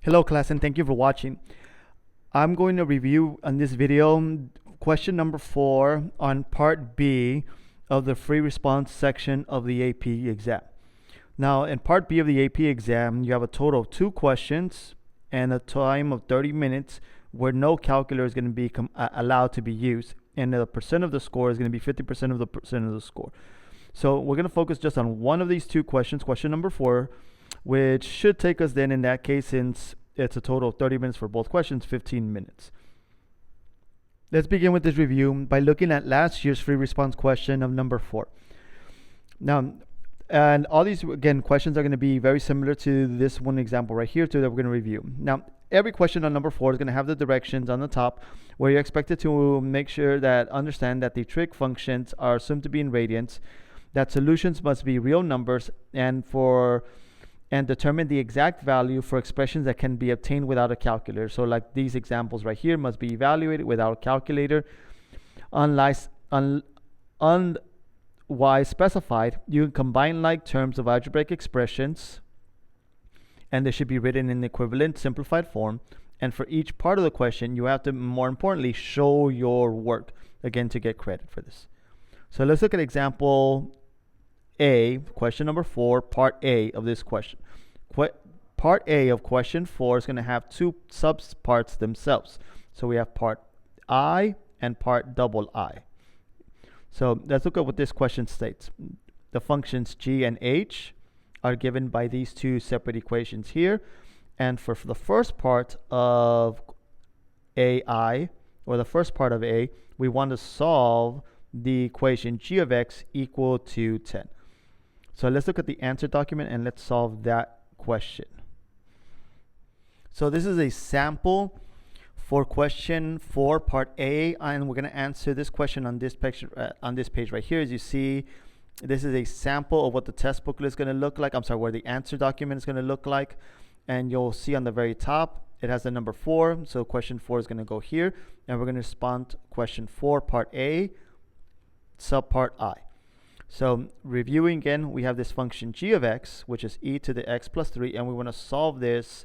Hello class, and thank you for watching. I'm going to review on this video question number 4 on part B of the free response section of the AP exam. Now in part B of the AP exam, you have a total of 2 questions and a time of 30 minutes where no calculator is going to be allowed to be used, and the percent of the score is going to be 50% of the percent of the score. So we're going to focus just on one of these 2 questions, question number 4, which should take us then, in that case, since it's a total of 30 minutes for both questions, 15 minutes. Let's begin with this review by looking at last year's free response question of number 4. Now, and all these, again, questions are going to be very similar to this one example right here that we're going to review. Now, every question on number 4 is going to have the directions on the top where you're expected to make sure that understand that the trig functions are assumed to be in radians, that solutions must be real numbers, and determine the exact value for expressions that can be obtained without a calculator. So like these examples right here must be evaluated without a calculator. Unless otherwise specified, you can combine like terms of algebraic expressions, and they should be written in equivalent simplified form. And for each part of the question, you have to, more importantly, show your work, again, to get credit for this. So let's look at example A, question number 4, part A of this question. Part A of question 4 is going to have 2 subparts themselves. So we have part I and part double I. So let's look at what this question states. The functions g and h are given by these 2 separate equations here. And for the first part of AI, or the first part of A, we want to solve the equation g of x equal to 10. So let's look at the answer document and let's solve that question. So this is a sample for question 4, part A, and we're going to answer this question on this page right here. As you see, this is a sample of what the test booklet is going to look like. I'm sorry, where the answer document is going to look like. And you'll see on the very top, it has the number 4. So question 4 is going to go here. And we're going to respond to question 4, part A, subpart I. So reviewing again, we have this function g of x, which is e to the x plus 3. And we want to solve this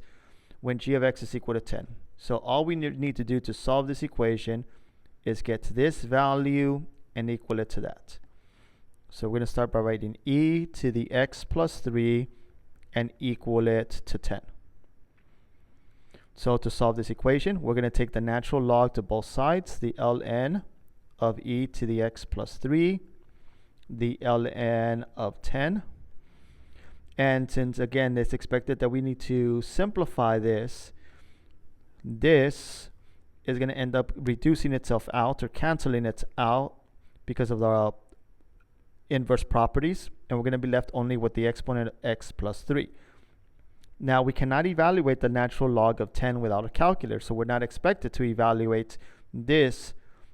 when g of x is equal to 10. So all we need to do to solve this equation is get to this value and equal it to that. So we're going to start by writing e to the x plus 3 and equal it to 10. So to solve this equation, we're going to take the natural log to both sides, the ln of e to the x plus 3, the ln of 10. And since, again, it's expected that we need to simplify this, this is going to end up reducing itself out or canceling it out because of the inverse properties, and we're going to be left only with the exponent of x plus 3. Now we cannot evaluate the natural log of 10 without a calculator, so we're not expected to evaluate this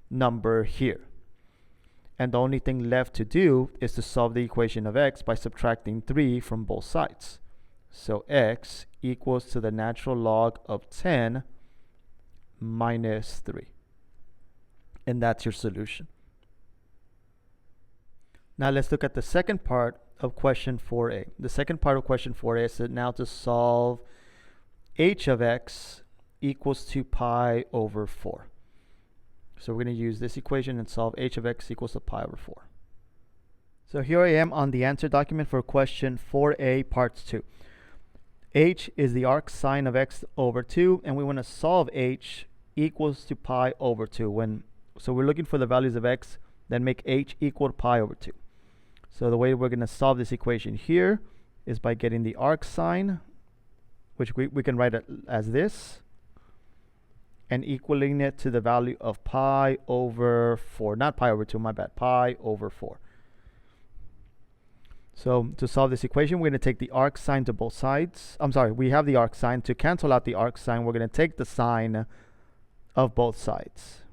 number here. And the only thing left to do is to solve the equation of x by subtracting 3 from both sides. So x equals to the natural log of 10 minus 3. And that's your solution. Now let's look at the second part of question 4a. The second part of question 4a is now to solve h of x equals to pi over 4. So we're going to use this equation and solve h of x equals to pi over 4. So here I am on the answer document for question 4a, part 2. H is the arc sine of x over 2, and we want to solve h equals to pi over 2. So we're looking for the values of x, then make h equal to pi over 2. So the way we're going to solve this equation here is by getting the arc sine, which we can write it as this, and equaling it to the value of pi over 4. Not pi over 2, my bad, pi over 4. So to solve this equation, we're going to take the arc sine to both sides. I'm sorry, we have the arc sine. To cancel out the arc sine, we're going to take the sine of both sides.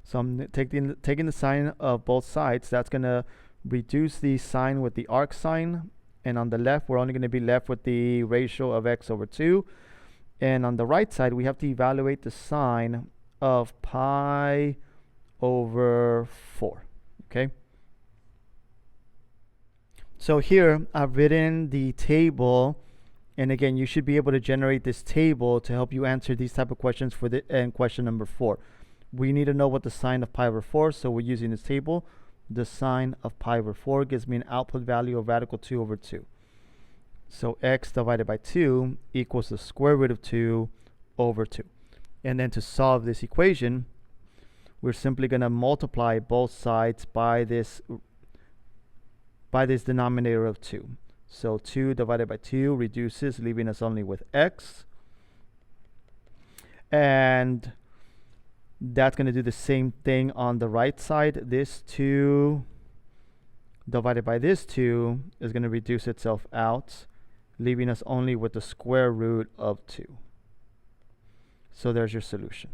So I'm taking the sine of both sides. That's going to reduce the sine with the arc sine. And on the left, we're only going to be left with the ratio of x over 2. And on the right side, we have to evaluate the sign of pi over 4, okay? So here, I've written the table, and again, you should be able to generate this table to help you answer these type of questions for question number 4. We need to know what the sign of pi over 4, so we're using this table. The sign of pi over 4 gives me an output value of radical 2 over 2. So x divided by 2 equals the square root of 2 over 2. And then to solve this equation, we're simply going to multiply both sides by this denominator of 2. So 2 divided by 2 reduces, leaving us only with x. And that's going to do the same thing on the right side. This 2 divided by this 2 is going to reduce itself out, leaving us only with the square root of 2. So there's your solution.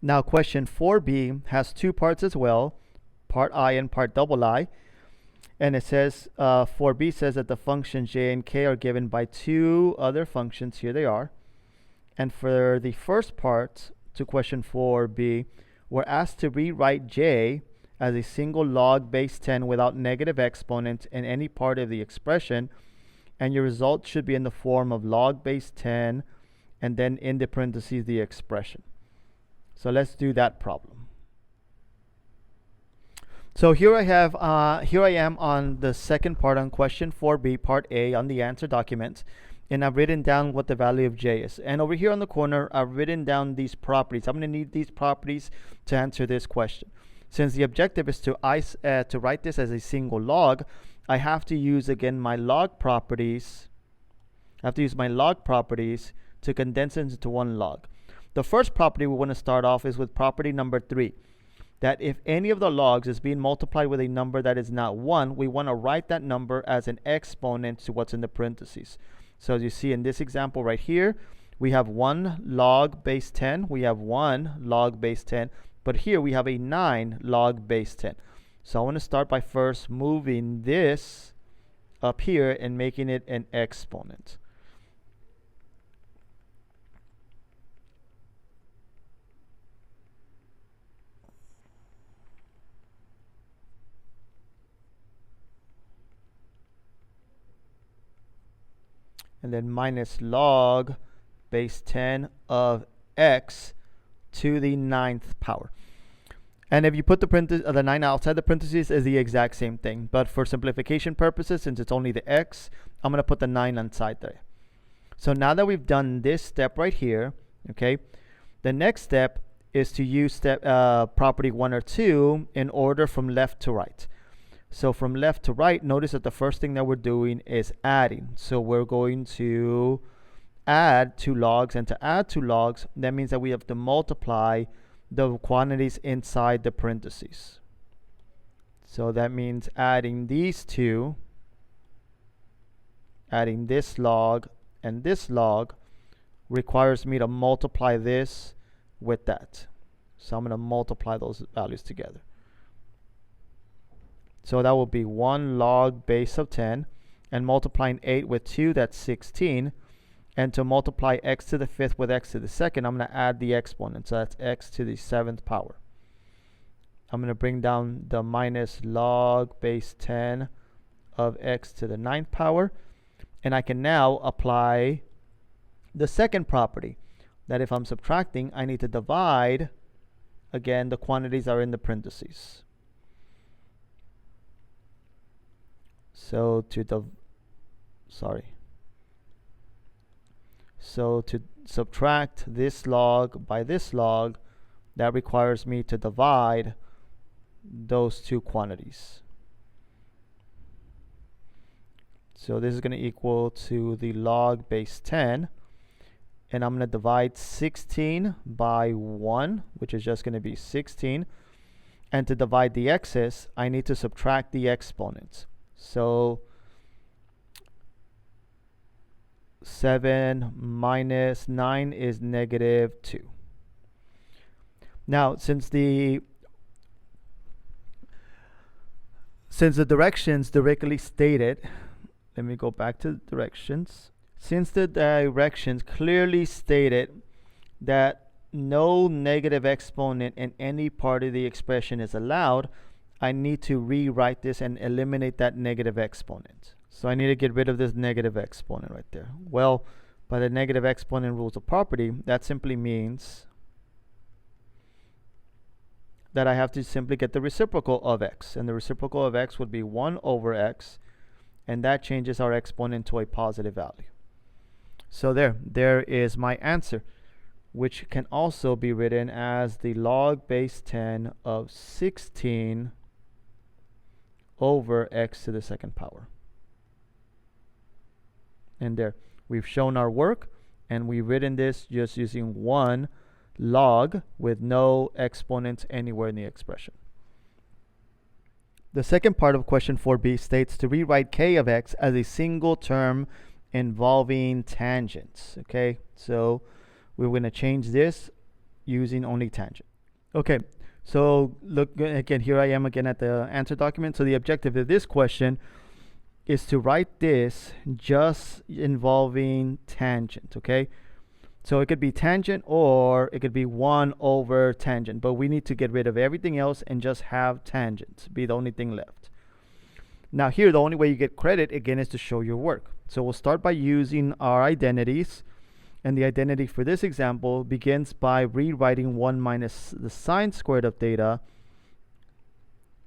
Now question 4b has 2 parts as well, part I and part double I. And it says, 4b says that the functions j and k are given by 2 other functions. Here they are. And for the first part to question 4b, we're asked to rewrite j as a single log base 10 without negative exponents in any part of the expression. And your result should be in the form of log base 10 and then in the parentheses the expression. So let's do that problem. So here I am on the second part on question 4b, part A on the answer document. And I've written down what the value of j is. And over here on the corner, I've written down these properties. I'm going to need these properties to answer this question. Since the objective is to write this as a single log, I have to use, again, my log properties. I have to use my log properties to condense it into one log. The first property we want to start off is with property number 3. That if any of the logs is being multiplied with a number that is not 1, we want to write that number as an exponent to what's in the parentheses. So as you see in this example right here, we have 1 log base 10. We have 1 log base 10. But here we have a 9 log base 10. So I want to start by first moving this up here and making it an exponent. And then minus log base 10 of x to the 9th power. And if you put the 9 outside the parentheses, is the exact same thing. But for simplification purposes, since it's only the x, I'm going to put the 9 inside there. So now that we've done this step right here, okay, the next step is to use property 1 or 2 in order from left to right. So from left to right, notice that the first thing that we're doing is adding. So we're going to add 2 logs, and to add 2 logs, that means that we have to multiply the quantities inside the parentheses. So that means adding these 2, adding this log and this log, requires me to multiply this with that. So I'm going to multiply those values together. So that will be 1 log base of 10, and multiplying 8 with 2, that's 16. And to multiply x to the 5th with x to the 2nd, I'm going to add the exponent. So that's x to the 7th power. I'm going to bring down the minus log base 10 of x to the 9th power. And I can now apply the second property, that if I'm subtracting, I need to divide, again, the quantities are in the parentheses. So to subtract this log by this log, that requires me to divide those 2 quantities. So this is going to equal to the log base 10. And I'm going to divide 16 by 1, which is just going to be 16. And to divide the x's, I need to subtract the exponents. So 7 minus 9 is negative 2. Now, since the directions directly stated, let me go back to the directions. since the directions clearly stated that no negative exponent in any part of the expression is allowed, I need to rewrite this and eliminate that negative exponent. So I need to get rid of this negative exponent right there. Well, by the negative exponent rules of property, that simply means that I have to simply get the reciprocal of x. And the reciprocal of x would be 1 over x. And that changes our exponent to a positive value. So there is my answer, which can also be written as the log base 10 of 16 over x to the second power. And there, we've shown our work, and we've written this just using 1 log with no exponents anywhere in the expression. The second part of question 4b states to rewrite k of x as a single term involving tangents. Okay, so we're going to change this using only tangent. Okay, so look again, here I am again at the answer document. So the objective of this question is to write this just involving tangent. Okay, so it could be tangent or it could be 1 over tangent, but we need to get rid of everything else and just have tangent be the only thing left. Now here, the only way you get credit again is to show your work. So we'll start by using our identities, and the identity for this example begins by rewriting 1 minus the sine squared of theta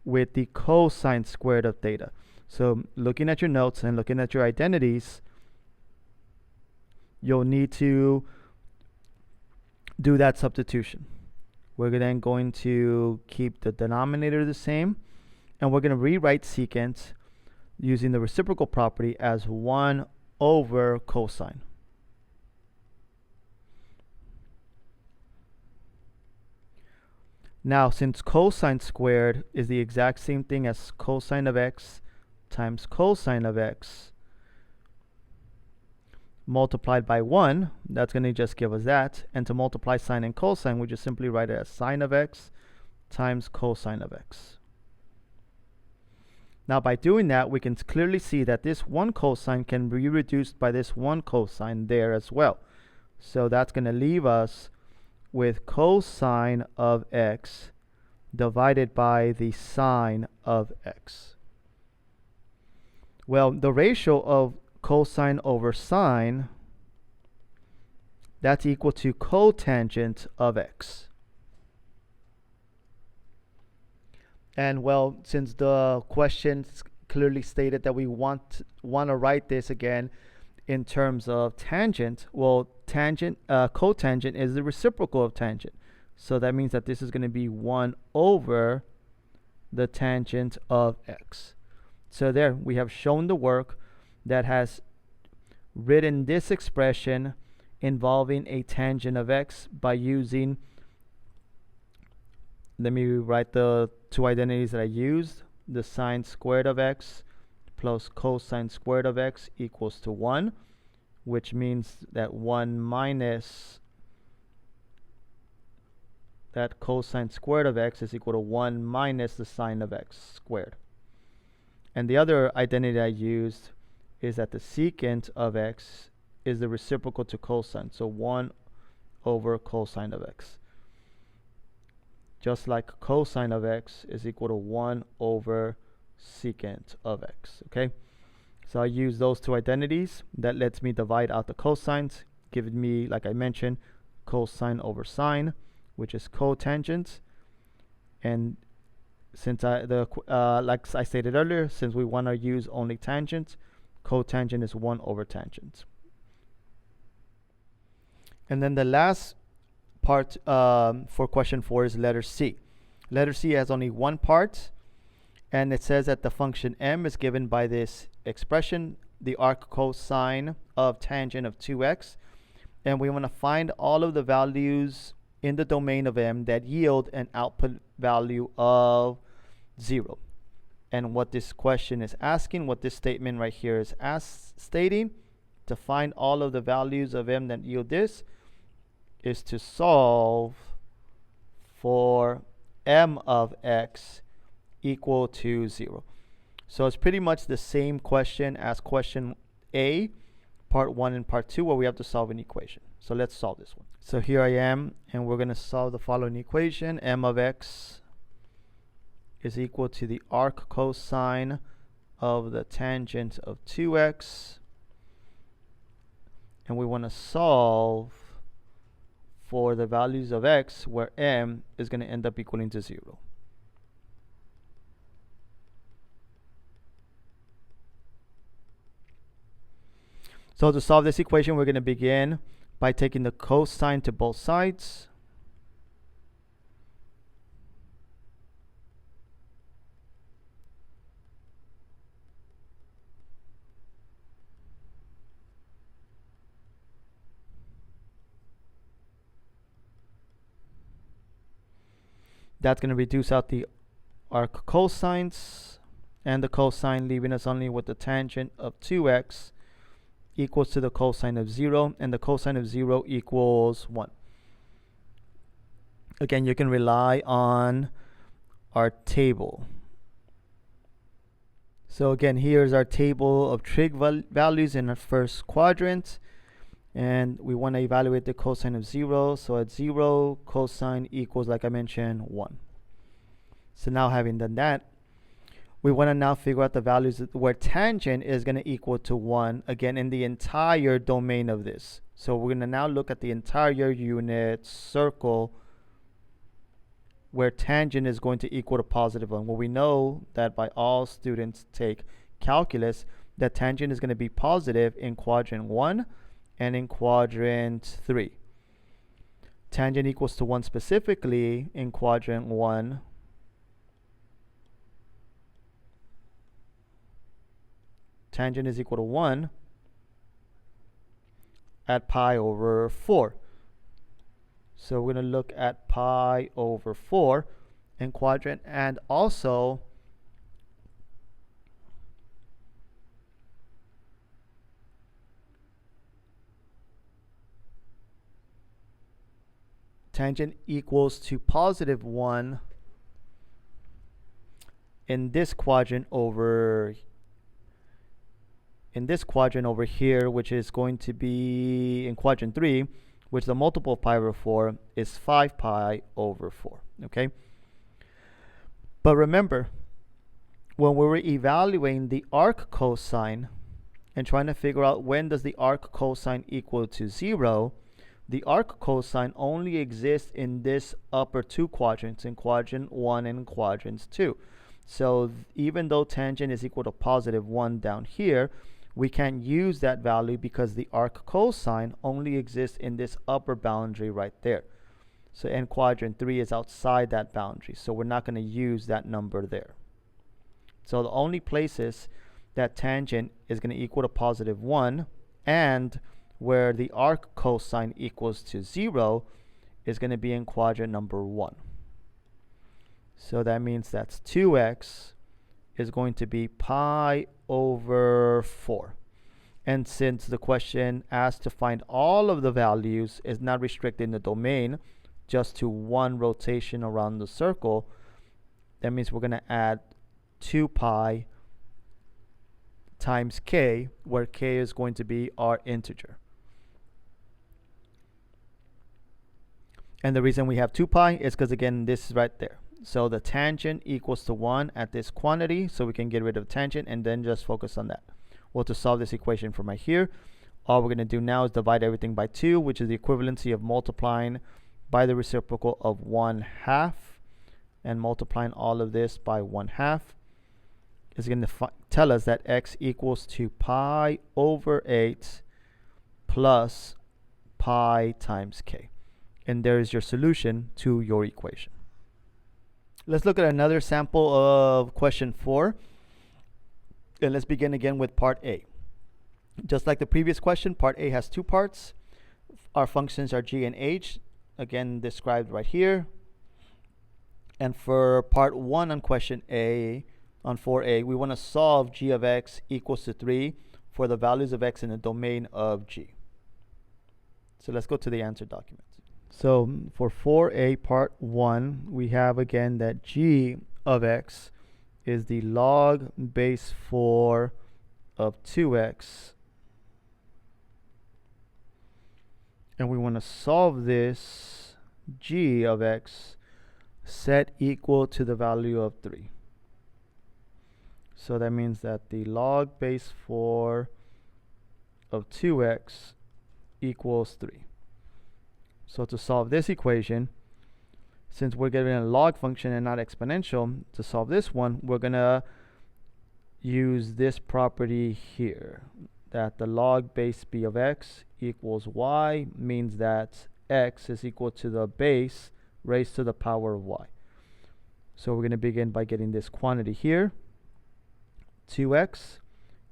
with the cosine squared of theta. So looking at your notes and looking at your identities, you'll need to do that substitution. We're then going to keep the denominator the same, and we're going to rewrite secant using the reciprocal property as 1 over cosine. Now, since cosine squared is the exact same thing as cosine of x times cosine of x multiplied by 1, that's going to just give us that. And to multiply sine and cosine, we just simply write it as sine of x times cosine of x. Now, by doing that, we can clearly see that this 1 cosine can be reduced by this 1 cosine there as well. So that's going to leave us with cosine of x divided by the sine of x. Well, the ratio of cosine over sine, that's equal to cotangent of x. And well, since the question clearly stated that we want to write this again in terms of tangent, well, cotangent is the reciprocal of tangent. So that means that this is going to be 1 over the tangent of x. So there, we have shown the work that has written this expression involving a tangent of x by using, let me write the two identities that I used. The sine squared of x plus cosine squared of x equals to 1, which means that 1 minus that cosine squared of x is equal to 1 minus the sine of x squared. And the other identity I used is that the secant of x is the reciprocal to cosine, so 1 over cosine of x. Just like cosine of x is equal to 1 over secant of x, okay? So I use those two identities. That lets me divide out the cosines, giving me, like I mentioned, cosine over sine, which is cotangent. And since like I stated earlier, since we want to use only tangent, cotangent is 1 over tangent. And then the last part for question 4 is letter C. Letter C has only one part, and it says that the function m is given by this expression, the arc cosine of tangent of 2x, and we want to find all of the values in the domain of m that yield an output value of 0. And what this question is asking, what this statement right here is stating, to find all of the values of m that yield this, is to solve for m of x equal to 0. So it's pretty much the same question as question A, part 1 and part 2 where we have to solve an equation. So let's solve this one. So here I am, and we're going to solve the following equation. M of x is equal to the arc cosine of the tangent of 2x. And we want to solve for the values of x where m is going to end up equaling to 0. So to solve this equation, we're going to begin by taking the cosine to both sides. That's going to reduce out the arc cosines and the cosine, leaving us only with the tangent of 2x equals to the cosine of 0, and the cosine of 0 equals 1. Again, you can rely on our table. So again, here's our table of trig values in our first quadrant, and we want to evaluate the cosine of 0. So at 0, cosine equals, like I mentioned, 1. So now having done that, we want to now figure out the values where tangent is going to equal to 1, again, in the entire domain of this. So we're going to now look at the entire unit circle where tangent is going to equal to positive 1. Well, we know that by all students take calculus, that tangent is going to be positive in quadrant 1 and in quadrant 3. Tangent equals to 1 specifically in quadrant 1. Tangent is equal to 1 at pi over 4. So we're going to look at pi over 4 in quadrant, and also tangent equals to positive 1 in this quadrant over here, which is going to be in quadrant 3, which the multiple of pi over 4 is 5 pi over 4. Okay? But remember, when we were evaluating the arc cosine and trying to figure out when does the arc cosine equal to 0, the arc cosine only exists in this upper two quadrants, in quadrant 1 and quadrant 2. So even though tangent is equal to positive 1 down here, we can't use that value because the arc cosine only exists in this upper boundary right there. So in quadrant 3 is outside that boundary, so we're not going to use that number there. So the only places that tangent is going to equal to positive 1 and where the arc cosine equals to 0 is going to be in quadrant number 1. So that means that's 2x is going to be pi over 4. And since the question asked to find all of the values is not restricting the domain just to one rotation around the circle, that means we're going to add 2 pi times k, where k is going to be our integer. And the reason we have 2 pi is because, again, this is right there. So the tangent equals to 1 at this quantity, so we can get rid of tangent and then just focus on that. Well, to solve this equation from right here, all we're going to do now is divide everything by 2, which is the equivalency of multiplying by the reciprocal of 1/2, and multiplying all of this by 1/2 is going to tell us that x equals to pi over 8 plus pi times k. And there is your solution to your equation. Let's look at another sample of question 4. And let's begin again with part A. Just like the previous question, part A has two parts. Our functions are g and h, again described right here. And for part 1 on question A, on 4A, we want to solve g of x equals to 3 for the values of x in the domain of g. So let's go to the answer document. So for 4A part 1, we have again that g of x is the log base 4 of 2x and we want to solve this g of x set equal to the value of 3. So that means that the log base 4 of 2x equals 3. So to solve this equation, since we're given a log function and not exponential, to solve this one, we're going to use this property here, that the log base b of x equals y, means that x is equal to the base raised to the power of y. So we're going to begin by getting this quantity here, 2x,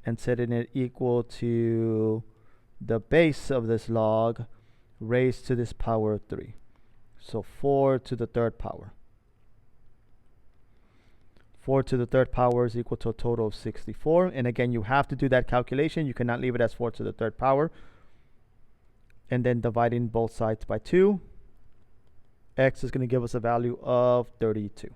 and setting it equal to the base of this log raised to this power of 3. So 4 to the third power. 4 to the third power is equal to a total of 64. And again, you have to do that calculation. You cannot leave it as 4 to the third power. And then dividing both sides by 2, x is going to give us a value of 32.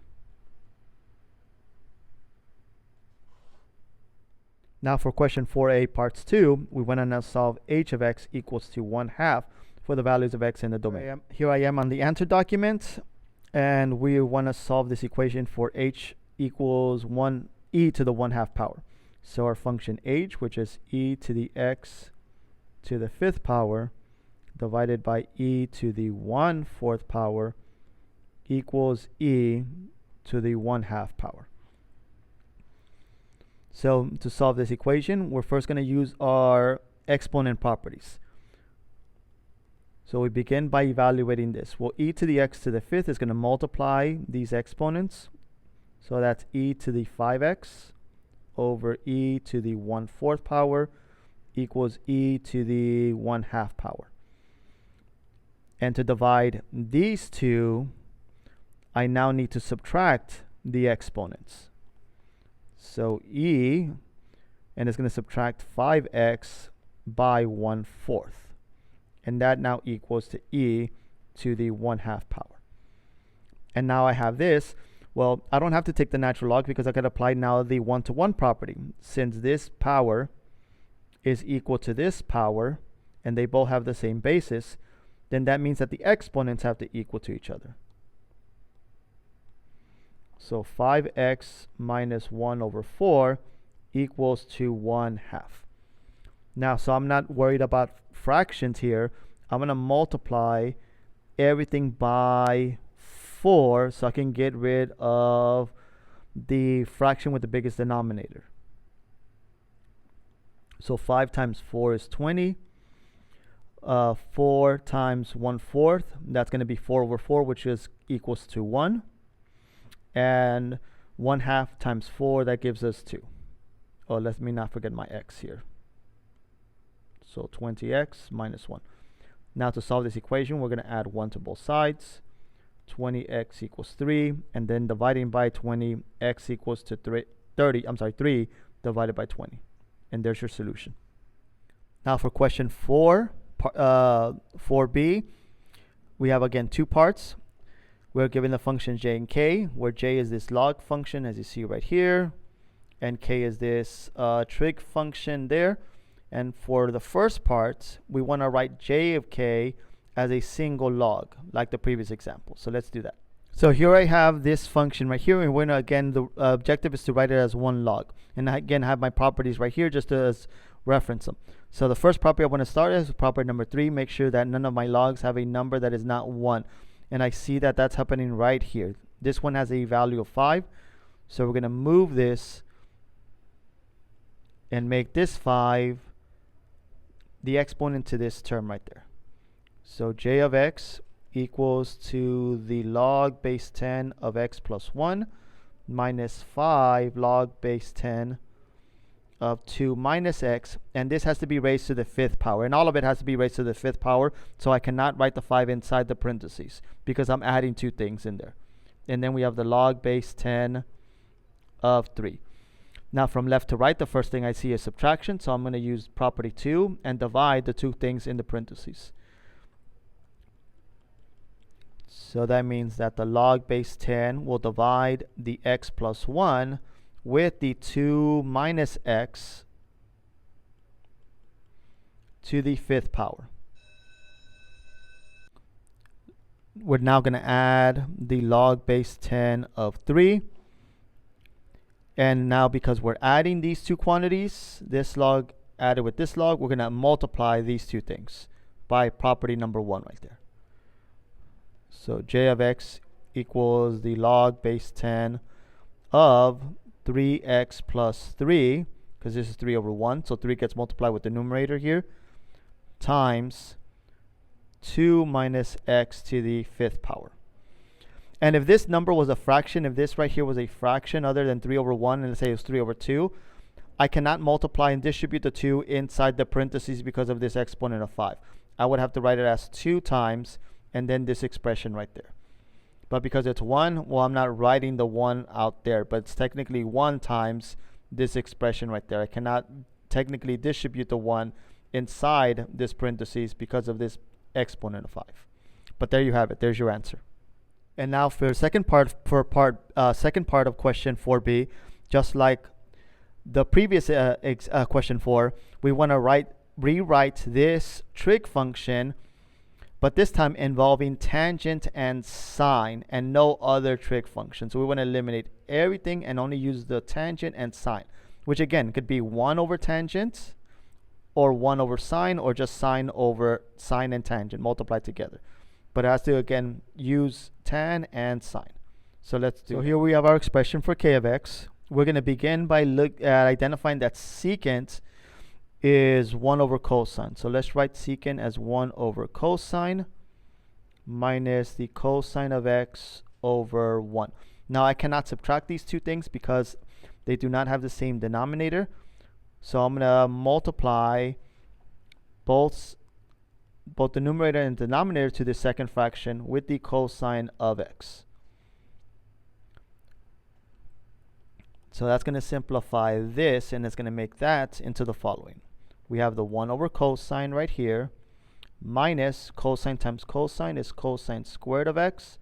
Now for question 4a parts 2, we want to now solve h of x equals to 1/2 for the values of x in the domain. Here I am on the answer document, and we want to solve this equation for h equals e to the 1/2 power. So our function h, which is e to the x to the 5th power, divided by e to the 1/4 power, equals e to the 1/2 power. So to solve this equation, we're first going to use our exponent properties. So we begin by evaluating this. Well, e to the x to the 5th is going to multiply these exponents. So that's e to the 5x over e to the 1/4 power equals e to the 1/2 power. And to divide these two, I now need to subtract the exponents. So e, and it's going to subtract 5x by 1/4. And that now equals to e to the 1/2 power. And now I have this. Well, I don't have to take the natural log because I can apply now the 1-to-1 property. Since this power is equal to this power, and they both have the same basis, then that means that the exponents have to equal to each other. So 5x minus 1 over 4 equals to 1/2. Now, so I'm not worried about fractions here. I'm going to multiply everything by 4 so I can get rid of the fraction with the biggest denominator. So 5 times 4 is 20. 4 times 1/4, that's going to be 4 over 4, which is equals to 1. And 1/2 times 4, that gives us 2. Oh, let me not forget my x here. So 20x minus 1. Now to solve this equation, we're going to add 1 to both sides. 20x equals 3, and then dividing by 20, x equals to 3 divided by 20. And there's your solution. Now for question 4b, we have again two parts. We're given the functions j and k, where j is this log function, as you see right here, and k is this trig function there. And for the first part, we want to write j of k as a single log, like the previous example. So let's do that. So here I have this function right here, and we're gonna, again, the objective is to write it as one log. And I again have my properties right here just to reference them. So the first property I want to start is property number 3. Make sure that none of my logs have a number that is not 1. And I see that that's happening right here. This one has a value of 5. So we're going to move this and make this 5 the exponent to this term right there. So j of x equals to the log base 10 of x plus 1 minus 5 log base 10 of 2 minus x, and this has to be raised to the 5th power, and all of it has to be raised to the 5th power, so I cannot write the 5 inside the parentheses because I'm adding two things in there. And then we have the log base 10 of 3. Now from left to right, the first thing I see is subtraction, so I'm going to use property 2 and divide the two things in the parentheses. So that means that the log base 10 will divide the x plus 1 with the 2 minus x to the 5th power. we're now going to add the log base 10 of 3. And now because we're adding these two quantities, this log added with this log, we're going to multiply these two things by property number 1 right there. So j of x equals the log base 10 of 3x plus 3, because this is 3 over 1, so 3 gets multiplied with the numerator here, times 2 minus x to the 5th power. And if this number was a fraction, if this right here was a fraction other than 3 over 1, and let's say it was 3 over 2, I cannot multiply and distribute the 2 inside the parentheses because of this exponent of 5. I would have to write it as 2 times and then this expression right there. But because it's 1, well, I'm not writing the 1 out there, but it's technically 1 times this expression right there. I cannot technically distribute the 1 inside this parentheses because of this exponent of 5. But there you have it. There's your answer. And now for second part of question 4b, just like the previous question 4, we want to rewrite this trig function, but this time involving tangent and sine and no other trig function. So we want to eliminate everything and only use the tangent and sine, which again could be 1 over tangent or 1 over sine, or just sine over sine and tangent multiplied together. But it has to again use tan and sine. So let's do. So here we have our expression for k of x. We're going to begin by identifying that secant is 1 over cosine. So let's write secant as 1 over cosine minus the cosine of x over 1. Now I cannot subtract these two things because they do not have the same denominator. So I'm going to multiply both the numerator and denominator to the second fraction with the cosine of x. So that's going to simplify this, and it's going to make that into the following. We have the 1 over cosine right here, minus cosine times cosine is cosine squared of x,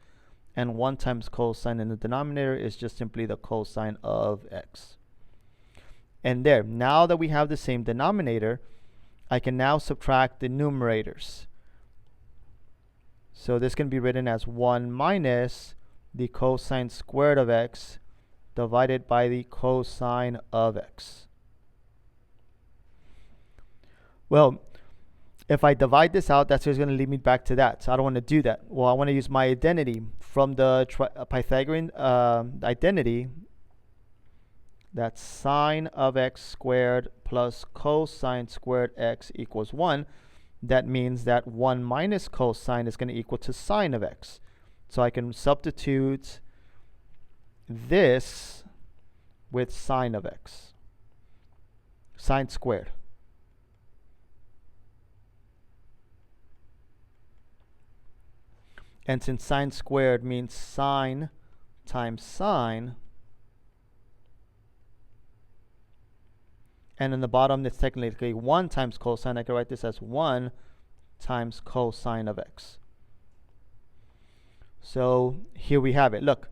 and 1 times cosine in the denominator is just simply the cosine of x. And there, now that we have the same denominator, I can now subtract the numerators. So this can be written as 1 minus the cosine squared of x divided by the cosine of x. Well, if I divide this out, that's just going to lead me back to that. So I don't want to do that. Well, I want to use my identity from the Pythagorean identity. That's sine of x squared plus cosine squared x equals 1. That means that 1 minus cosine is going to equal to sine of x. So I can substitute this with sine of x, sine squared. And since sine squared means sine times sine, and in the bottom it's technically 1 times cosine, I can write this as 1 times cosine of x. So here we have it. Look,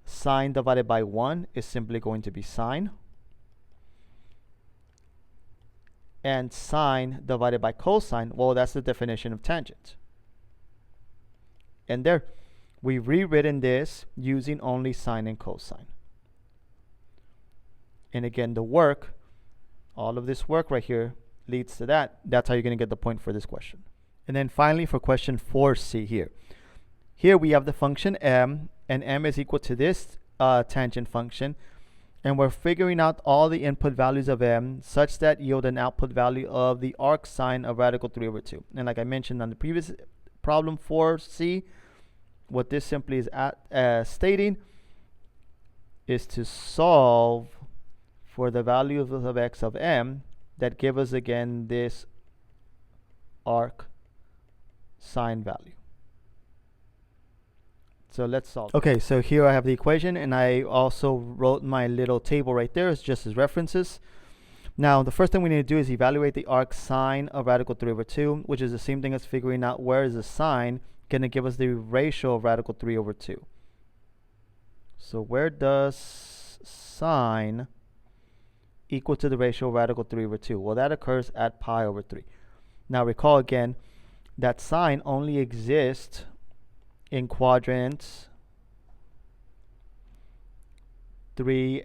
sine divided by 1 is simply going to be sine. And sine divided by cosine, well, that's the definition of tangent. And there, we've rewritten this using only sine and cosine. And again, the work, all of this work right here leads to that. That's how you're going to get the point for this question. And then finally for question 4c here. Here we have the function m, and m is equal to this tangent function. And we're figuring out all the input values of m such that yield an output value of the arc sine of radical 3 over 2. And like I mentioned on the previous problem 4c, what this simply is stating is to solve for the value of x of m that give us again this arc sine value. So let's solve. Okay, so here I have the equation, and I also wrote my little table right there. It's just as references. Now, the first thing we need to do is evaluate the arc sine of radical 3 over 2, which is the same thing as figuring out where is the sine going to give us the ratio of radical 3 over 2. So where does sine equal to the ratio of radical 3 over 2? Well, that occurs at pi over 3. Now, recall again that sine only exists in quadrants 4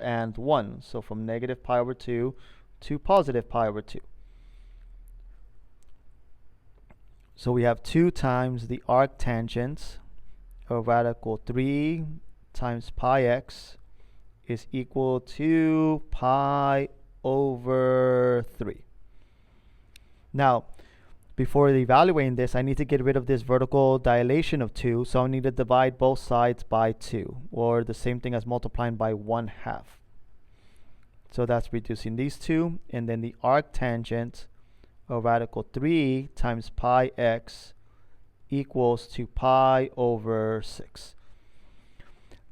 and 1. So from negative pi over 2 to positive pi over 2. So we have 2 times the arctangent of radical 3 times pi x is equal to pi over 3. Now, before evaluating this, I need to get rid of this vertical dilation of 2, so I need to divide both sides by 2, or the same thing as multiplying by 1/2. So that's reducing these two, and then the arctangent of radical 3 times pi x equals to pi over 6.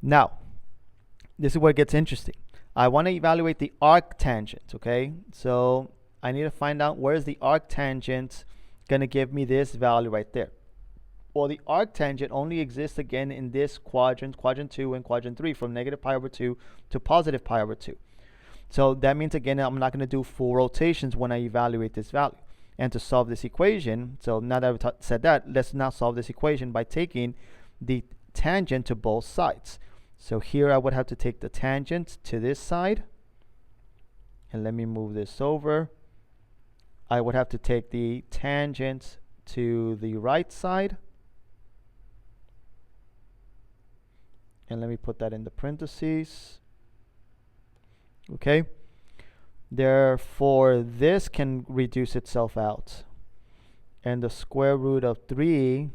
Now, this is where it gets interesting. I want to evaluate the arctangent, okay? So I need to find out where's the arctangent going to give me this value right there. Well, the arctangent only exists again in this quadrant, quadrant 2 and quadrant 3, from negative pi over 2 to positive pi over 2. So that means, again, I'm not going to do full rotations when I evaluate this value. And to solve this equation, so now that I've said that, let's now solve this equation by taking the tangent to both sides. So here I would have to take the tangent to this side. And let me move this over. I would have to take the tangent to the right side. And let me put that in the parentheses. Okay. Therefore, this can reduce itself out. And the square root of 3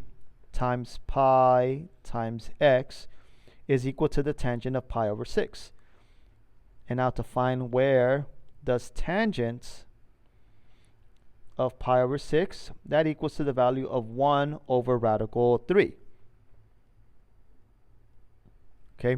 times pi times x is equal to the tangent of pi over 6. And now to find where does tangent of pi over 6, that equals to the value of 1 over radical 3. Okay.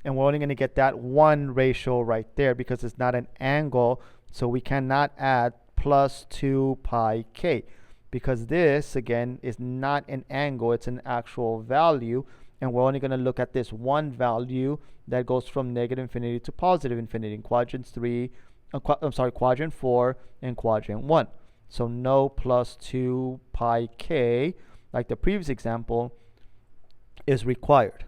And we're only going to get that 1 ratio right there because it's not an angle, so we cannot add plus 2 pi k, because this, again, is not an angle, it's an actual value, and we're only going to look at this one value that goes from negative infinity to positive infinity in quadrant 4 and quadrant 1. So no plus 2 pi k, like the previous example, is required.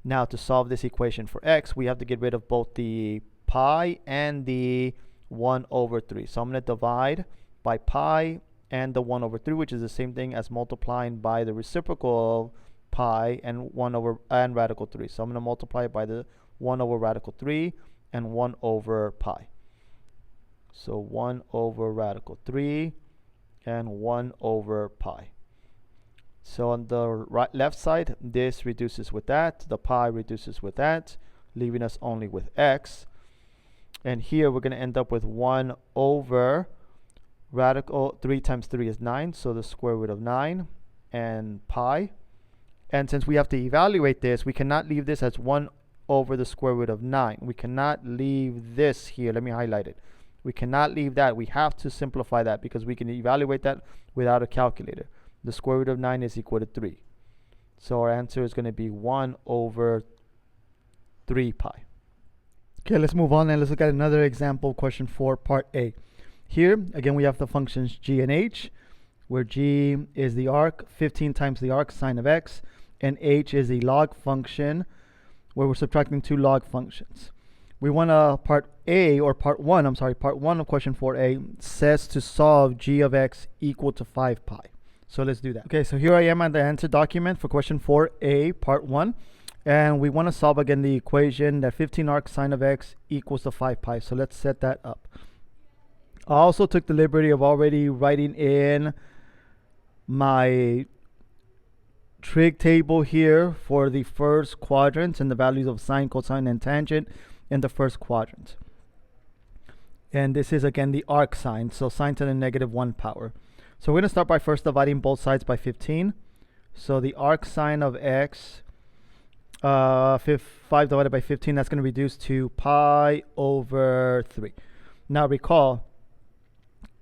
Now, to solve this equation for x, we have to get rid of both the pi and the 1 over 3. So I'm going to divide by pi and the 1 over 3, which is the same thing as multiplying by the reciprocal of pi and radical 3. So I'm going to multiply by the 1 over radical 3 and 1 over pi. So 1 over radical 3 and 1 over pi. So on the left side, this reduces with that, the pi reduces with that, leaving us only with x. And here we're going to end up with 1 over radical 3 times 3 is 9, so the square root of 9 and pi. And since we have to evaluate this, we cannot leave this as 1 over the square root of 9. We cannot leave this here. Let me highlight it. We cannot leave that. We have to simplify that because we can evaluate that without a calculator. The square root of 9 is equal to 3. So our answer is going to be 1 over 3 pi. Okay, let's move on and let's look at another example, question 4, part A. Here, again, we have the functions g and h, where g is the arc, 15 times the arc sine of x, and h is a log function, where we're subtracting two log functions. We want part 1 of question 4a says to solve g of x equal to 5 pi. So let's do that. Okay, so here I am on the answer document for question 4a, part 1. And we want to solve again the equation that 15 arc sine of x equals to 5 pi. So let's set that up. I also took the liberty of already writing in my trig table here for the first quadrant and the values of sine, cosine, and tangent in the first quadrant. And this is again the arc sine, so sine to the negative 1 power. So we're going to start by first dividing both sides by 15. So the arc sine of x, 5 divided by 15, that's going to reduce to pi over 3. Now recall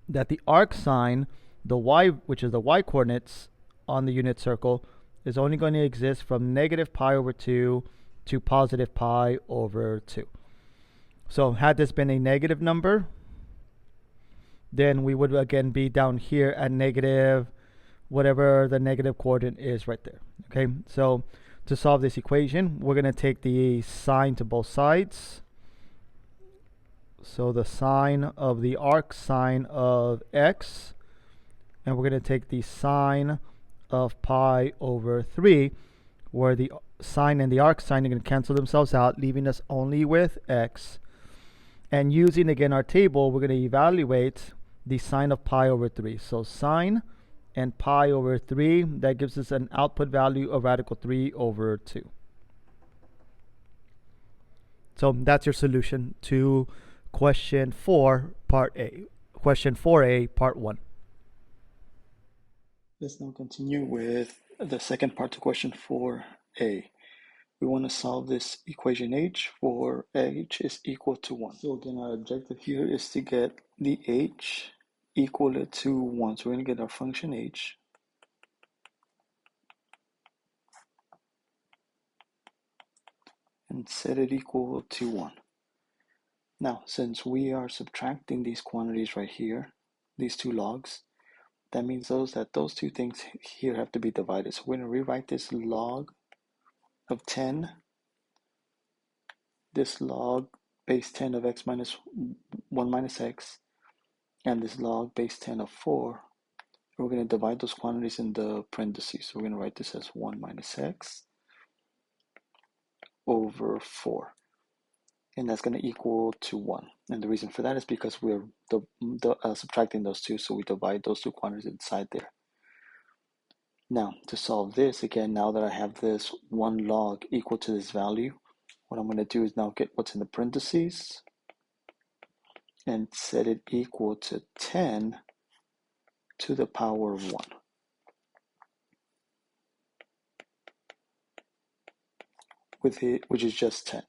that the arc sine, the y, which is the y coordinates on the unit circle, is only going to exist from negative pi over 2 to positive pi over 2. So had this been a negative number, then we would again be down here at negative whatever the negative coordinate is right there. Okay, so to solve this equation, we're going to take the sine to both sides. So the sine of the arc sine of x, and we're going to take the sine of pi over 3, where the sine and the arc sine are going to cancel themselves out, leaving us only with x. And using again our table, we're going to evaluate the sine of pi over 3. So sine and pi over 3, that gives us an output value of radical 3 over 2. So that's your solution to question 4, part A. Question 4A, part 1. Let's now continue with the second part to question 4A. We want to solve this equation h for h is equal to 1. So again, our objective here is to get the h equal to 1. So we're going to get our function h and set it equal to 1. Now, since we are subtracting these quantities right here, these two logs, that means those two things here have to be divided. So we're going to rewrite this log of 10, this log base 10 of x minus 1 minus x, and this log base 10 of 4. We're going to divide those quantities in the parentheses. So we're going to write this as 1 minus x over 4. And that's going to equal to 1. And the reason for that is because we're subtracting those two, so we divide those two quantities inside there. Now, to solve this, again, now that I have this 1 log equal to this value, what I'm going to do is now get what's in the parentheses and set it equal to 10 to the power of 1. Which is just 10.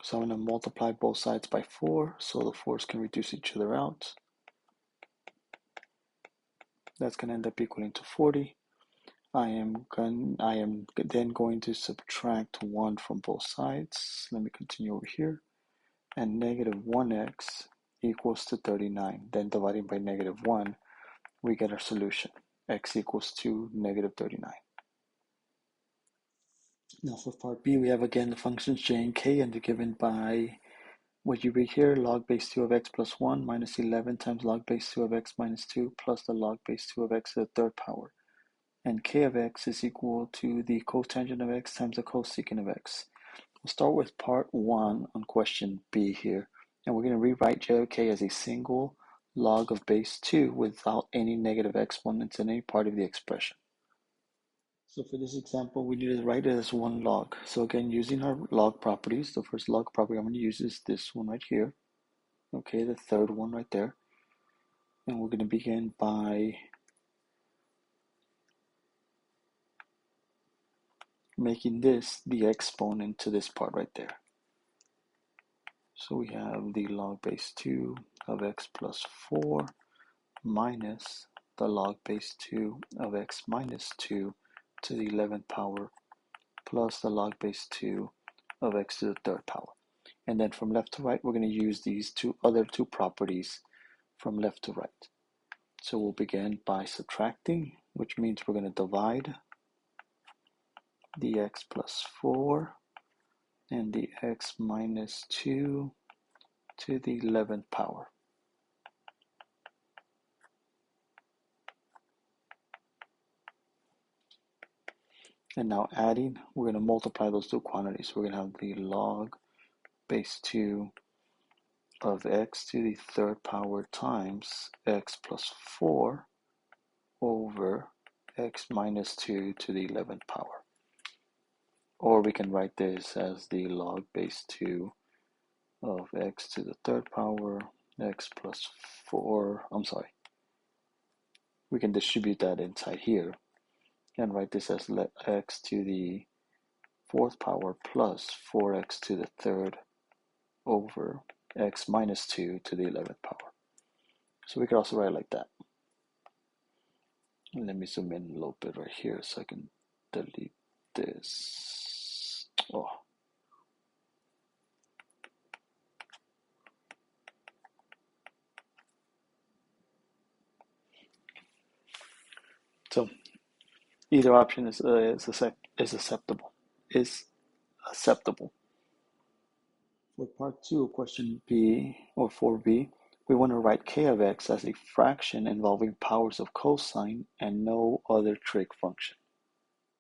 So I'm going to multiply both sides by 4, so the 4's can reduce each other out. That's going to end up equaling to 40. I am then going to subtract 1 from both sides. Let me continue over here. And negative 1x equals to 39. Then dividing by negative 1, we get our solution. X equals to negative 39. Now for part B, we have again the functions j and k, and they're given by what you read here, log base 2 of x plus 1 minus 11 times log base 2 of x minus 2 plus the log base 2 of x to the third power. And k of x is equal to the cotangent of x times the cosecant of x. We'll start with part 1 on question B here, and we're going to rewrite j of k as a single log of base 2 without any negative exponents in any part of the expression. So for this example, we need to write it as 1 log. So again, using our log properties, the first log property I'm going to use is this one right here. Okay, the third one right there. And we're going to begin by making this the exponent to this part right there. So we have the log base 2 of x plus 4 minus the log base 2 of x minus 2 to the 11th power plus the log base 2 of x to the third power. And then from left to right, we're going to use these other two properties from left to right. So we'll begin by subtracting, which means we're going to divide the x plus 4 and the x minus 2 to the 11th power. And now adding, we're going to multiply those two quantities. We're going to have the log base 2 of x to the third power times x plus 4 over x minus 2 to the 11th power. Or we can write this as the log base 2 of x to the third power, x plus 4, we can distribute that inside here and write this as x to the fourth power plus 4x to the third over x minus 2 to the 11th power. So we could also write it like that. And let me zoom in a little bit right here so I can delete this. Oh. So either option is acceptable. Is acceptable. For part 2 of question B, or 4b, we want to write k of x as a fraction involving powers of cosine and no other trig function.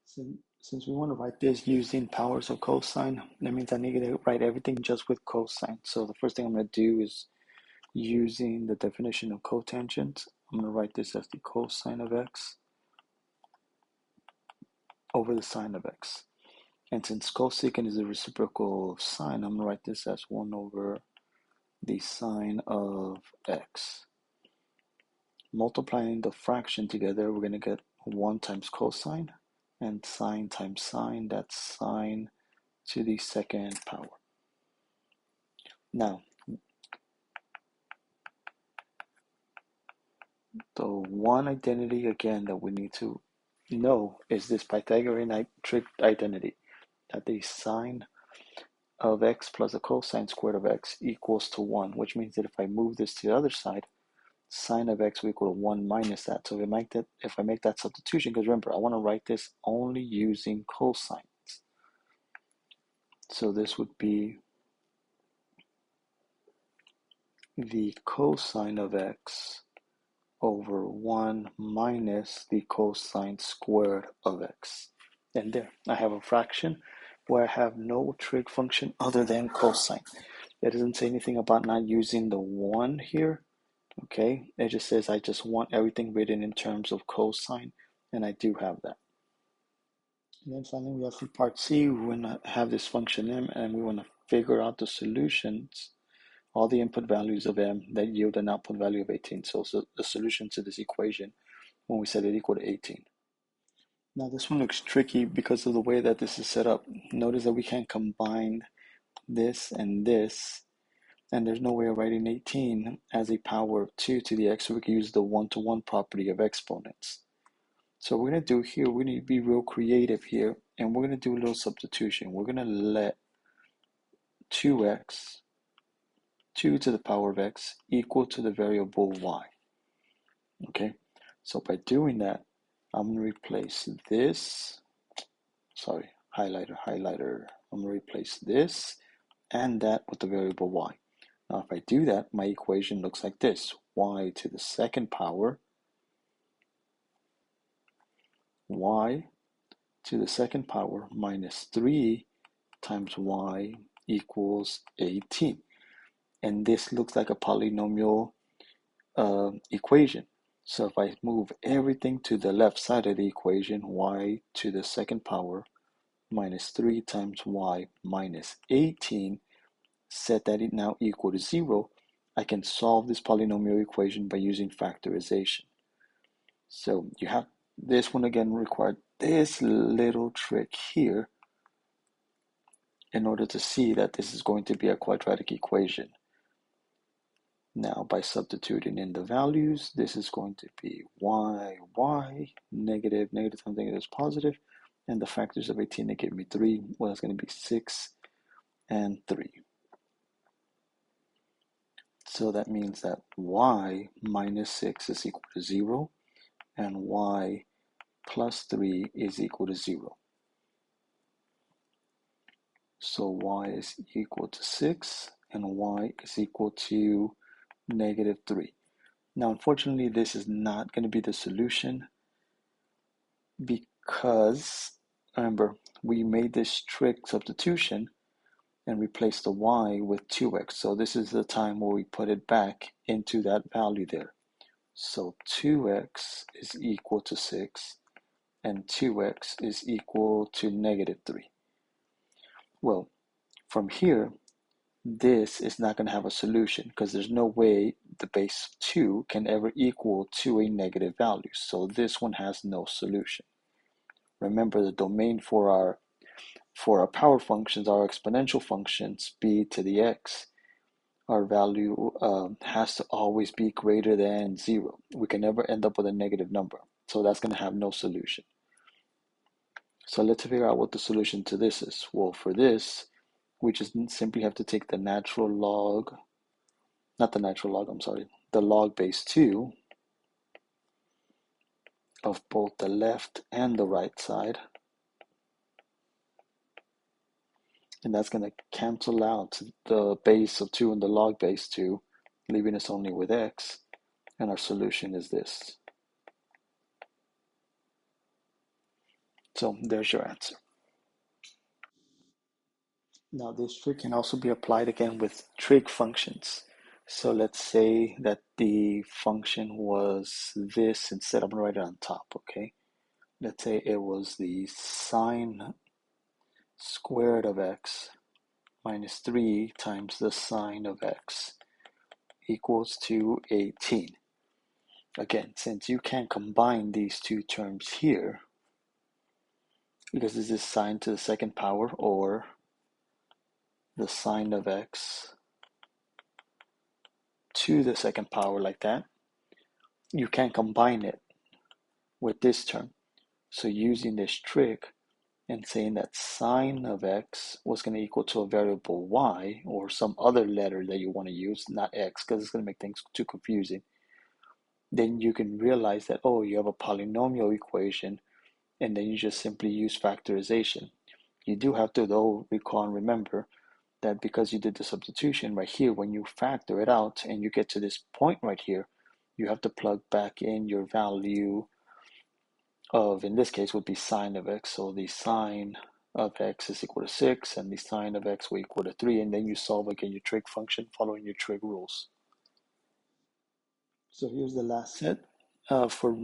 Since we want to write this using powers of cosine, that means I need to write everything just with cosine. So the first thing I'm going to do is, using the definition of cotangent, I'm going to write this as the cosine of x over the sine of x. And since cosecant is the reciprocal of sine, I'm going to write this as 1 over the sine of x. Multiplying the fraction together, we're going to get 1 times cosine, and sine times sine, that's sine to the second power. Now, the one identity again that we need to know is this Pythagorean trig identity, that the sine of x plus the cosine squared of x equals to 1, which means that if I move this to the other side, sine of x will equal to 1 minus that. So if I make that substitution, because remember, I want to write this only using cosines. So this would be the cosine of x over 1 minus the cosine squared of x. And there, I have a fraction where I have no trig function other than cosine. It doesn't say anything about not using the 1 here. Okay, it just says I just want everything written in terms of cosine, and I do have that. And then finally, we have for part C, we want to have this function m, and we want to figure out the solutions, all the input values of m that yield an output value of 18. So the solution to this equation when we set it equal to 18. Now this one looks tricky because of the way that this is set up. Notice that we can't combine this and this, and there's no way of writing 18 as a power of 2 to the x, so we can use the one-to-one property of exponents. So what we're going to do here, we need to be real creative here, and we're going to do a little substitution. We're going to let 2x, 2 to the power of x, equal to the variable y. Okay, so by doing that, I'm going to replace this, highlighter. I'm going to replace this and that with the variable y. Now, if I do that, my equation looks like this. Y to the second power, y to the second power minus 3 times y equals 18. And this looks like a polynomial equation. So if I move everything to the left side of the equation, y to the second power minus 3 times y minus 18, set that it now equal to 0, I can solve this polynomial equation by using factorization. So you have this one again required this little trick here in order to see that this is going to be a quadratic equation. Now by substituting in the values, this is going to be y, negative times negative is positive, and the factors of 18 that give me 3, well, it's going to be 6 and 3. So that means that y minus 6 is equal to 0, and y plus 3 is equal to 0. So y is equal to 6, and y is equal to negative 3. Now, unfortunately, this is not going to be the solution because, remember, we made this trick substitution and replaced the y with 2x. So this is the time where we put it back into that value there. So 2x is equal to 6, and 2x is equal to negative 3. Well, from here, this is not going to have a solution because there's no way the base 2 can ever equal to a negative value. So this one has no solution. Remember, the domain for our power functions, our exponential functions, b to the x, our value has to always be greater than 0. We can never end up with a negative number. So that's going to have no solution. So let's figure out what the solution to this is. Well, for this, we just simply have to take the natural log, not the natural log, I'm sorry, the log base 2 of both the left and the right side. And that's going to cancel out the base of 2 and the log base 2, leaving us only with x. And our solution is this. So there's your answer. Now this trick can also be applied again with trig functions. So let's say that the function was this instead. I'm going to write it on top, okay? Let's say it was the sine squared of x minus 3 times the sine of x equals to 18. Again, since you can't combine these two terms here, because this is sine to the second power or the sine of x to the second power like that, you can't combine it with this term. So using this trick and saying that sine of x was going to equal to a variable y or some other letter that you want to use, not x, because it's going to make things too confusing, then you can realize that, oh, you have a polynomial equation, and then you just simply use factorization. You do have to, though, recall and remember that because you did the substitution right here, when you factor it out and you get to this point right here, you have to plug back in your value of, in this case, would be sine of x. So the sine of x is equal to 6, and the sine of x will equal to 3, and then you solve again your trig function following your trig rules. So here's the last set. For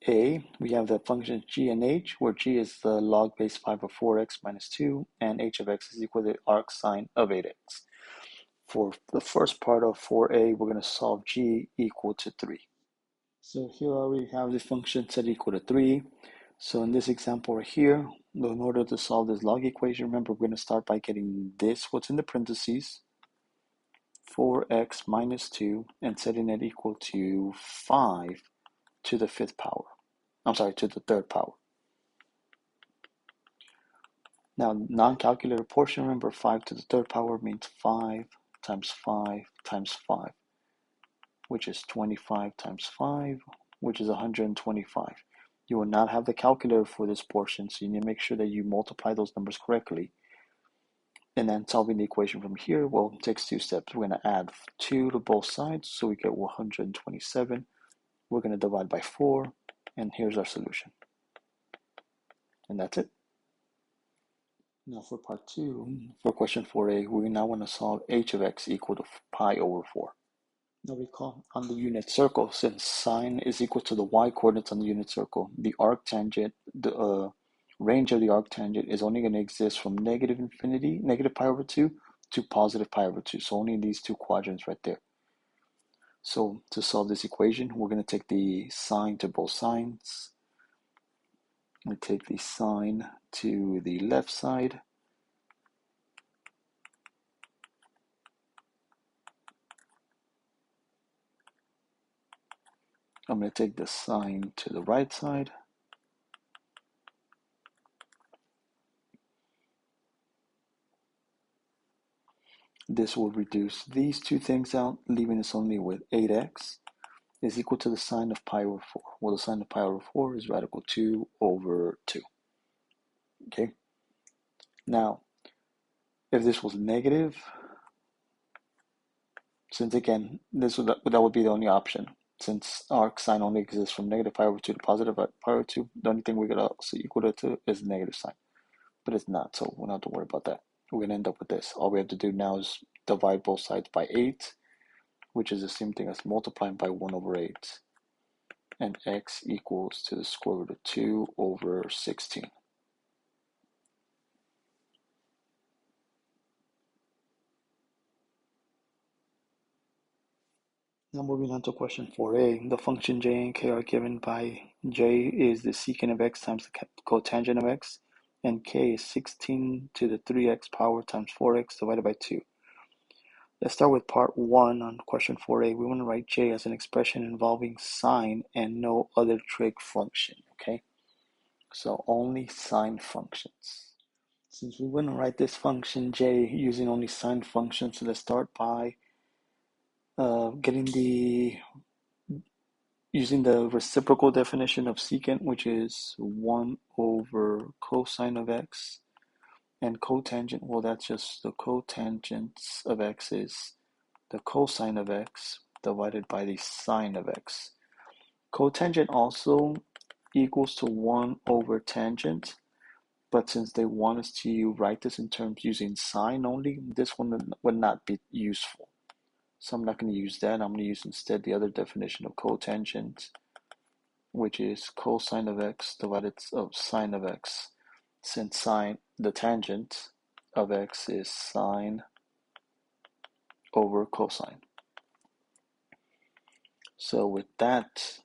a, we have the functions g and h, where g is the log base 5 of 4x minus 2, and h of x is equal to the arcsine of 8x. For the first part of 4a, we're going to solve g equal to 3. So here I already have the function set equal to 3. So in this example right here, in order to solve this log equation, remember we're going to start by getting this, what's in the parentheses, 4x minus 2, and setting it equal to 5 to the fifth power. I'm sorry, to the third power. Now, non-calculated portion, remember 5 to the third power means 5 times 5 times 5, which is 25 times 5, which is 125. You will not have the calculator for this portion, so you need to make sure that you multiply those numbers correctly. And then solving the equation from here, well, it takes 2 steps. We're going to add 2 to both sides, so we get 127. We're going to divide by 4, and here's our solution. And that's it. Now for part 2, for question 4a, we now want to solve h of x equal to pi over 4. Now recall, on the unit circle, since sine is equal to the y-coordinates on the unit circle, the arctangent, the range of the arctangent is only going to exist from negative infinity, negative pi over 2, to positive pi over 2. So only in these two quadrants right there. So to solve this equation, we're going to take the sine to both sides. We take the sine to the left side. I'm going to take the sine to the right side. This will reduce these two things out, leaving us only with 8x is equal to the sine of pi over 4. Well, the sine of pi over 4 is radical 2 over 2. Okay? Now, if this was negative, since again, that would be the only option. Since arc sine only exists from negative pi over 2 to positive pi over 2, the only thing we could also equal it to is negative sine. But it's not, so we don't have to worry about that. We're going to end up with this. All we have to do now is divide both sides by 8, which is the same thing as multiplying by 1 over 8. And x equals to the square root of 2 over 16. Now moving on to question 4a, the function j and k are given by j is the secant of x times the cotangent of x, and k is 16 to the 3x power times 4x divided by 2. Let's start with part 1 on question 4a. We want to write j as an expression involving sine and no other trig function, okay? So only sine functions. Since we want to write this function j using only sine functions, so let's start by getting the using the reciprocal definition of secant, which is 1 over cosine of x, and cotangent, well, that's just the cotangent of x is the cosine of x divided by the sine of x. Cotangent also equals to 1 over tangent, but since they want us to write this in terms using sine only, this one would not be useful. So I'm not going to use that. I'm going to use instead the other definition of cotangent, which is cosine of x divided of sine of x, since sine, the tangent of x is sine over cosine. So with that,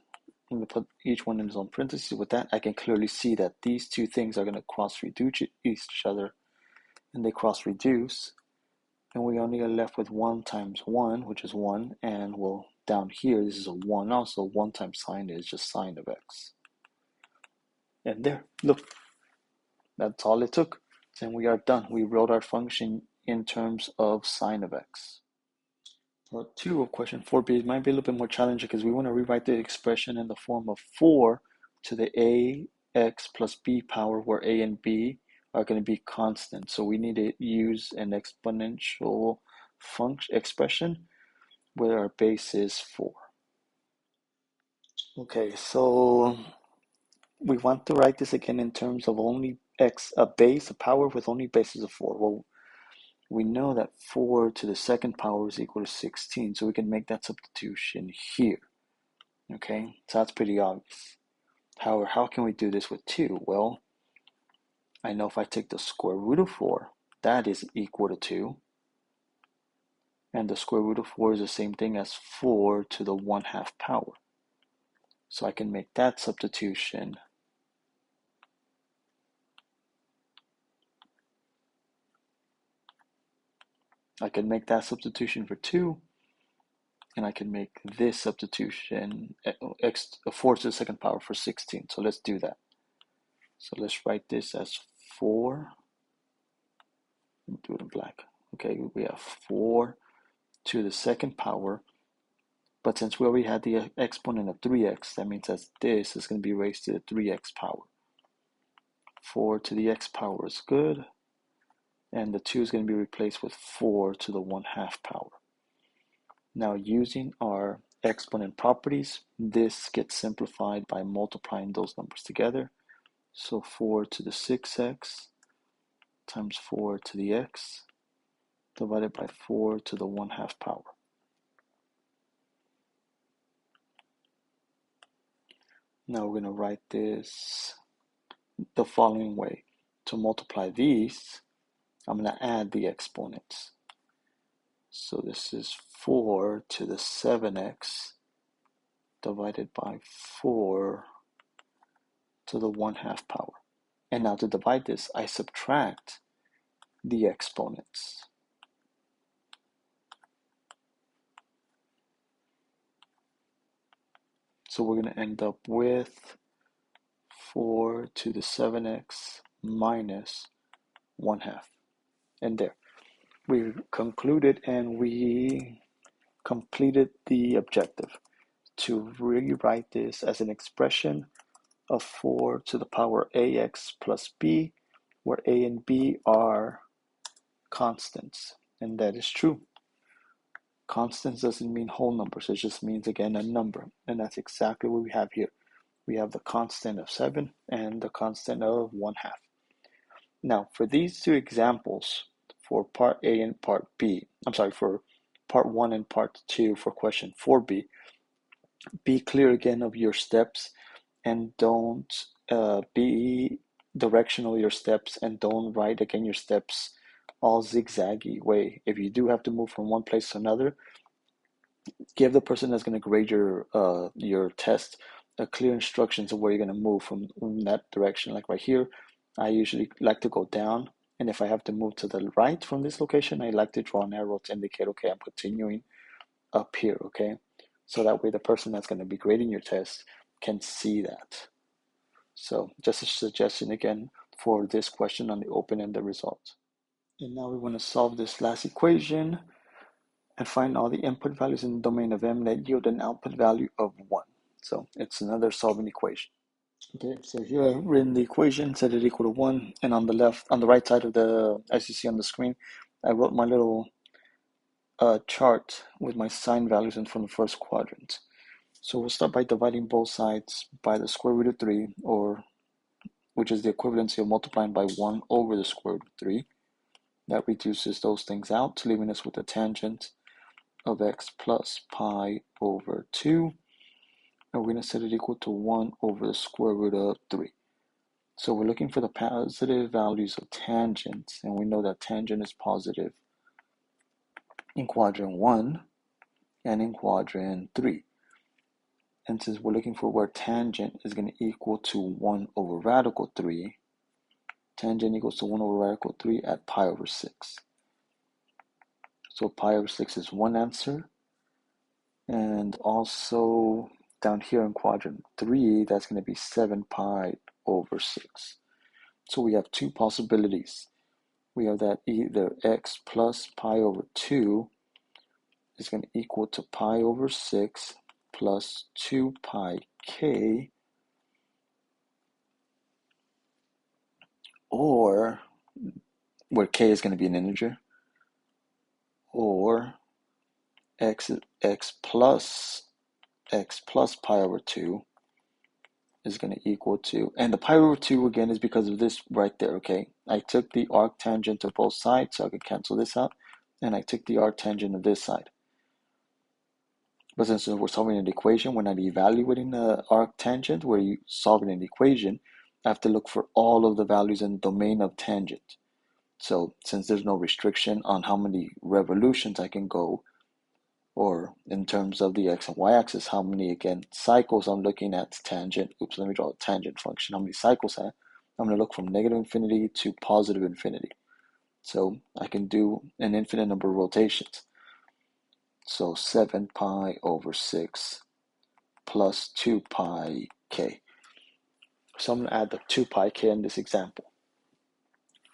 I'm going to put each one in its own parentheses. With that, I can clearly see that these two things are going to cross-reduce each other, and they cross-reduce, and we only get left with 1 times 1, which is 1, and well, down here, this is a 1 also. 1 times sine is just sine of x. And there, look, that's all it took. And we are done. We wrote our function in terms of sine of x. Part 2 of question 4b might be a little bit more challenging because we want to rewrite the expression in the form of 4 to the ax plus b power, where a and b are going to be constant. So we need to use an exponential function expression where our base is 4. Okay, so we want to write this again in terms of only a power with only bases of 4. Well, we know that 4 to the second power is equal to 16, so we can make that substitution here. Okay, so that's pretty obvious. However, how can we do this with 2? Well, I know if I take the square root of 4, that is equal to 2. And the square root of 4 is the same thing as 4 to the 1/2 power. So I can make that substitution. I can make that substitution for 2, and I can make this substitution, 4 to the second power, for 16. So let's do that. So let's write this as 4. Let me do it in black. Okay, we have 4 to the second power. But since we already had the exponent of 3x, that means that this is going to be raised to the 3x power. 4 to the x power is good. And the 2 is going to be replaced with 4 to the 1/2 power. Now, using our exponent properties, this gets simplified by multiplying those numbers together. So 4 to the 6x times 4 to the x divided by 4 to the 1/2 power. Now we're going to write this the following way. To multiply these, I'm going to add the exponents. So this is 4 to the 7x divided by 4 to the 1/2 power. And now to divide this, I subtract the exponents. So we're going to end up with 4 to the 7x minus 1/2. And there, we concluded and we completed the objective to rewrite this as an expression of 4 to the power ax plus b, where a and b are constants. And that is true. Constants doesn't mean whole numbers, it just means, again, a number. And that's exactly what we have here. We have the constant of 7 and the constant of 1/2. Now, for these two examples, for part A and part B, for part 1 and part 2 for question 4b, be clear again of your steps and don't be directional your steps, and don't write again your steps all zigzaggy way. If you do have to move from one place to another, give the person that's going to grade your test a clear instructions of where you're going to move from that direction. Like right here, I usually like to go down, and if I have to move to the right from this location, I like to draw an arrow to indicate, okay, I'm continuing up here, okay? So that way the person that's going to be grading your test can see that. So just a suggestion again for this question on the open-ended result. And now we want to solve this last equation and find all the input values in the domain of M that yield an output value of 1. So it's another solving equation. Okay, so here I've written the equation, set it equal to 1, and on the right side of the, as you see on the screen, I wrote my little chart with my sign values in from the first quadrant. So we'll start by dividing both sides by the square root of 3, or which is the equivalency of multiplying by 1 over the square root of 3. That reduces those things out, leaving us with a tangent of x plus pi over 2. And we're going to set it equal to 1 over the square root of 3. So we're looking for the positive values of tangent, and we know that tangent is positive in quadrant 1 and in quadrant 3. And since we're looking for where tangent is going to equal to 1 over radical 3, tangent equals to 1 over radical 3 at pi over 6. So pi over 6 is one answer. And also down here in quadrant 3, that's going to be 7 pi over 6. So we have two possibilities. We have that either x plus pi over 2 is going to equal to pi over 6 plus 2 pi k, or where k is going to be an integer, or x plus pi over 2 is going to equal to, and the pi over 2 again is because of this right there, okay? I took the arctangent of both sides, so I could cancel this out, and I took the arctangent of this side. But since we're solving an equation, we're not evaluating the arctangent, we're solving an equation. I have to look for all of the values in the domain of tangent. So since there's no restriction on how many revolutions I can go, or in terms of the x and y axis, how many, again, cycles I'm looking at tangent. Oops, let me draw a tangent function. How many cycles I'm going to look from negative infinity to positive infinity. So I can do an infinite number of rotations. So 7 pi over 6 plus 2 pi k. So I'm going to add the 2 pi k in this example.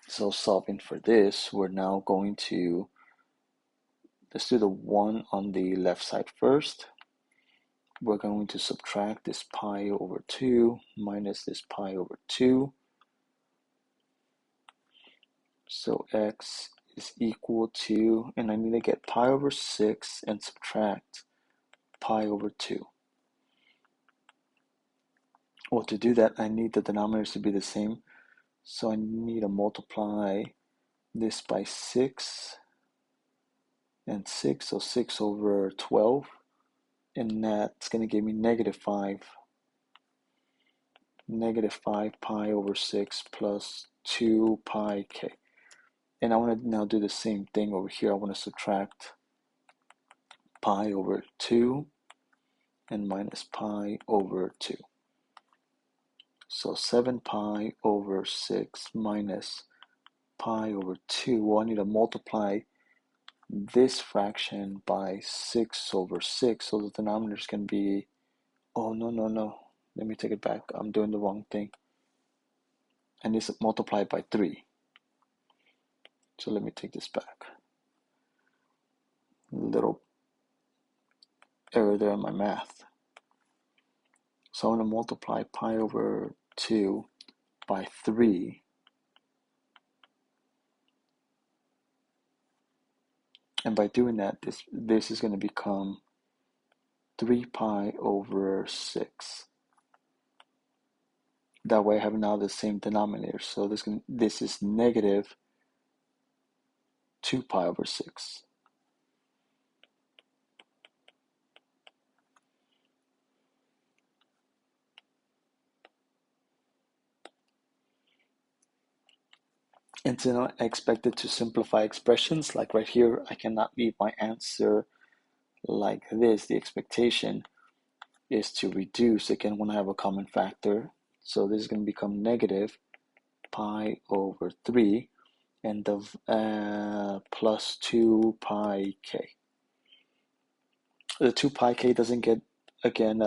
So solving for this, we're now going to, let's do the 1 on the left side first. We're going to subtract this pi over 2 minus this pi over 2. So x is equal to, and I need to get pi over 6 and subtract pi over 2. Well, to do that, I need the denominators to be the same. So I need to multiply this by 6 and 6, so 6 over 12. And that's going to give me negative 5 pi over 6 plus 2 pi k. And I want to now do the same thing over here. I want to subtract pi over 2 and minus pi over 2. So 7 pi over 6 minus pi over 2. Well, I need to multiply this fraction by 6 over 6. So the denominator is going to be, oh, no. Let me take it back. I'm doing the wrong thing. And it's multiplied by 3. So let me take this back. Little error there in my math. So I'm going to multiply pi over 2 by 3. And by doing that, this is going to become 3 pi over 6. That way I have now the same denominator. So this is negative 2 pi over 6. And so now I expected to simplify expressions. Like right here, I cannot leave my answer like this. The expectation is to reduce, again, when I have a common factor. So this is going to become negative pi over 3 and the plus 2 pi k. The 2 pi k doesn't get, again,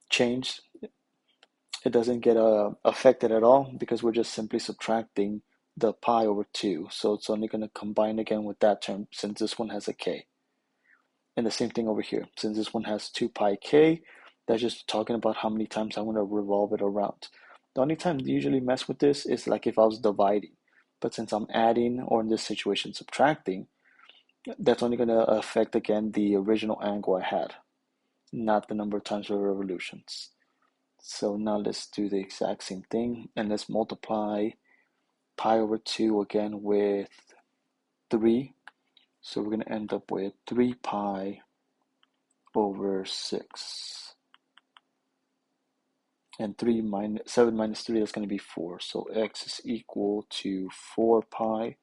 changed. It doesn't get affected at all because we're just simply subtracting the pi over 2. So it's only going to combine again with that term since this one has a k. And the same thing over here. Since this one has 2 pi k, that's just talking about how many times I'm going to revolve it around. The only time you usually mess with this is like if I was dividing. But since I'm adding, or in this situation subtracting, that's only going to affect again the original angle I had, not the number of times per revolutions. So now let's do the exact same thing, and let's multiply pi over 2 again with 3. So we're going to end up with 3 pi over 6. And 7 minus 3, that's going to be 4. So x is equal to 4 pi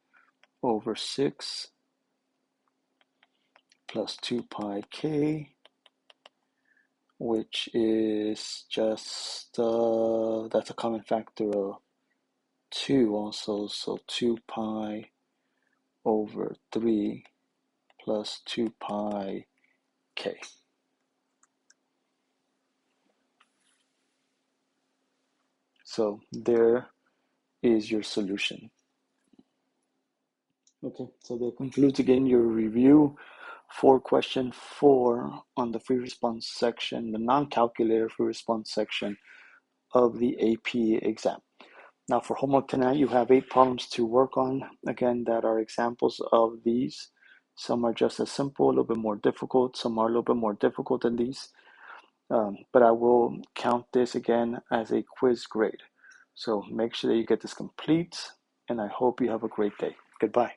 over 6 plus 2 pi k, which is just, that's a common factor of 2 also. So 2 pi over 3 plus 2 pi k. So there is your solution. Okay, so that concludes again your review for question 4 on the free response section, the non-calculator free response section of the AP exam. Now for homework tonight, you have 8 problems to work on, again, that are examples of these. Some are just as simple, a little bit more difficult. Some are a little bit more difficult than these. But I will count this again as a quiz grade. So make sure that you get this complete, and I hope you have a great day. Goodbye.